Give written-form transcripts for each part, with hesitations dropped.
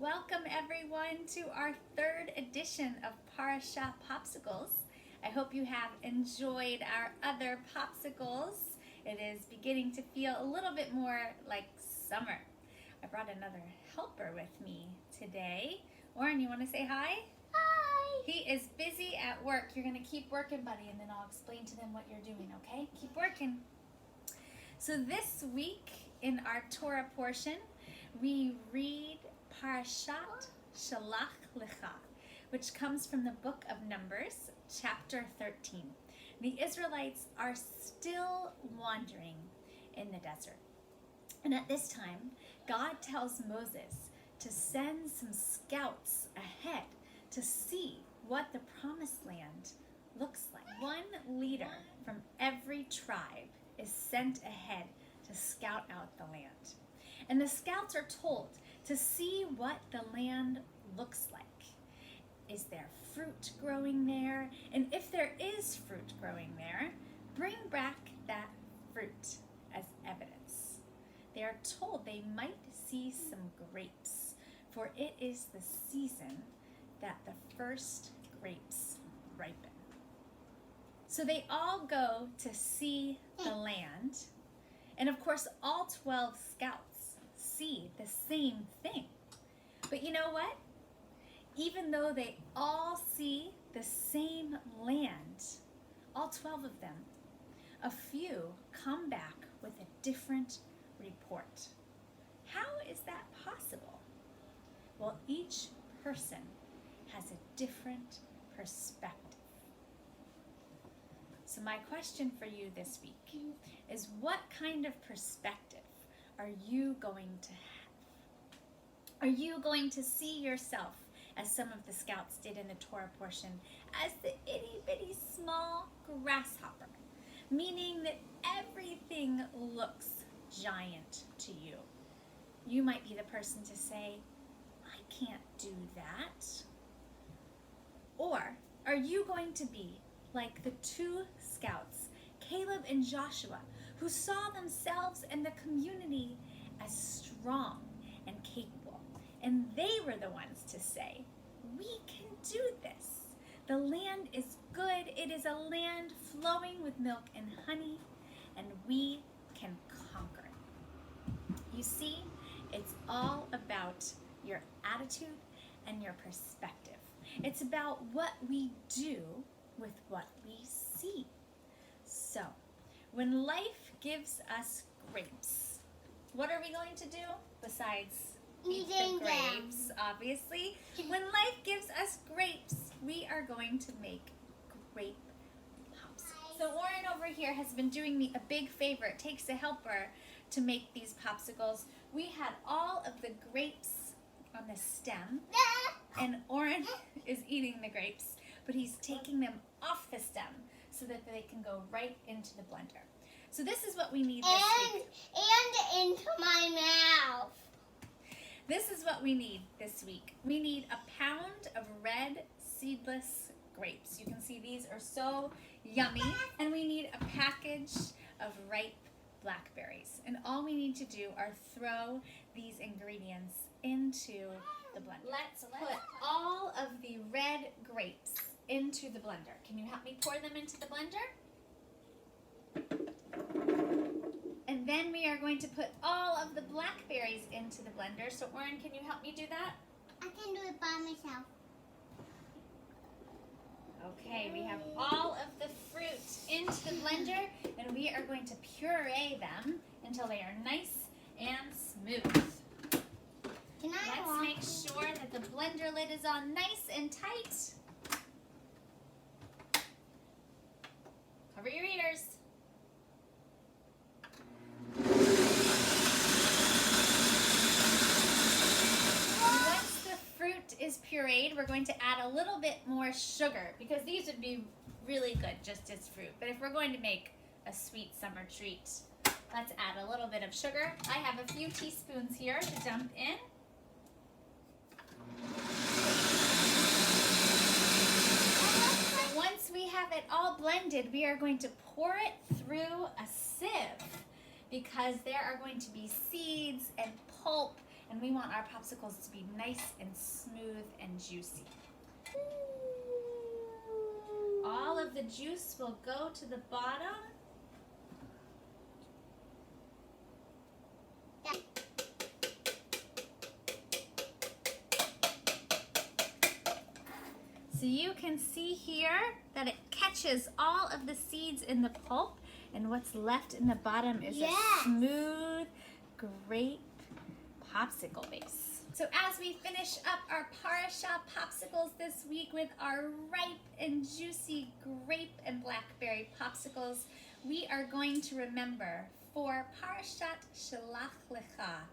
Welcome everyone to our third edition of Parashah Popsicles. I hope you have enjoyed our other popsicles. It is beginning to feel a little bit more like summer. I brought another helper with me today. Oren, you want to say hi? Hi! He is busy at work. You're going to keep working, buddy, and then I'll explain to them what you're doing, okay? Keep working. So this week in our Torah portion, we read Parashat Shelach Lecha, which comes from the book of Numbers, chapter 13. The Israelites are still wandering in the desert. And at this time, God tells Moses to send some scouts ahead to see what the promised land looks like. One leader from every tribe is sent ahead to scout out the land. And the scouts are told to see what the land looks like. Is there fruit growing there? And if there is fruit growing there, bring back that fruit as evidence. They are told they might see some grapes, for it is the season that the first grapes ripen. So they all go to see the land, and of course all 12 scouts see the same thing. But you know what? Even though they all see the same land, all 12 of them, a few come back with a different report. How is that possible? Well, each person has a different perspective. So my question for you this week is, what kind of perspective are you going to have? Are you going to see yourself, as some of the scouts did in the Torah portion, as the itty-bitty small grasshopper, meaning that everything looks giant to you? You might be the person to say, I can't do that. Or are you going to be like the two scouts, Caleb and Joshua, who saw themselves and the community as strong and capable? And they were the ones to say, we can do this. The land is good. It is a land flowing with milk and honey, and we can conquer it. You see, it's all about your attitude and your perspective. It's about what we do with what we see. So, when life gives us grapes, what are we going to do besides eat the grapes, obviously? When life gives us grapes, we are going to make grape popsicles. So Oren over here has been doing me a big favor. It takes a helper to make these popsicles. We had all of the grapes on the stem, and Oren is eating the grapes, but he's taking them off the stem so that they can go right into the blender. So this is what we need this week. And into my mouth. This is what we need this week. We need a pound of red seedless grapes. You can see these are so yummy. And we need a package of ripe blackberries. And all we need to do are throw these ingredients into the blender. Let's put all of the red grapes into the blender. Can you help me pour them into the blender? And then we are going to put all of the blackberries into the blender. So Oren, can you help me do that? I can do it by myself. Okay, we have all of the fruit into the blender, and we are going to puree them until they are nice and smooth. Let's make sure that the blender lid is on nice and tight. Cover your ears. Once the fruit is pureed, we're going to add a little bit more sugar, because these would be really good just as fruit. But if we're going to make a sweet summer treat, let's add a little bit of sugar. I have a few teaspoons here to dump in. Once we have it all blended, we are going to pour it through a sieve, because there are going to be seeds and pulp And we want our popsicles to be nice and smooth and juicy. All of the juice will go to the bottom. So you can see here that it catches all of the seeds in the pulp, and what's left in the bottom is a smooth grape popsicle base. So as we finish up our Parashah Popsicles this week with our ripe and juicy grape and blackberry popsicles, we are going to remember for Parashat Shelach Lecha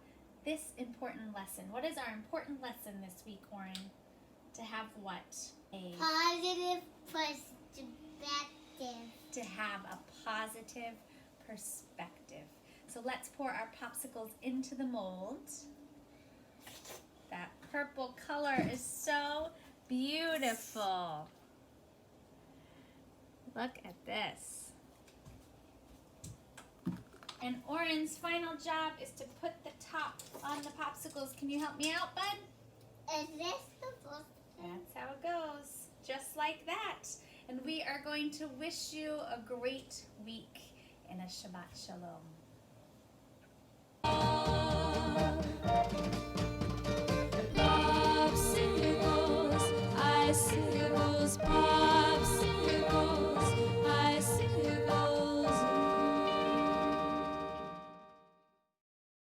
this important lesson. What is our important lesson this week, Oren? To have what? A positive perspective. To have a positive perspective. So let's pour our popsicles into the mold. That purple color is so beautiful. Look at this. And Oren's final job is to put the top on the popsicles. Can you help me out, bud? Is this the first? That's how it goes. Just like that. And we are going to wish you a great week and a Shabbat Shalom. Popsicles, I see.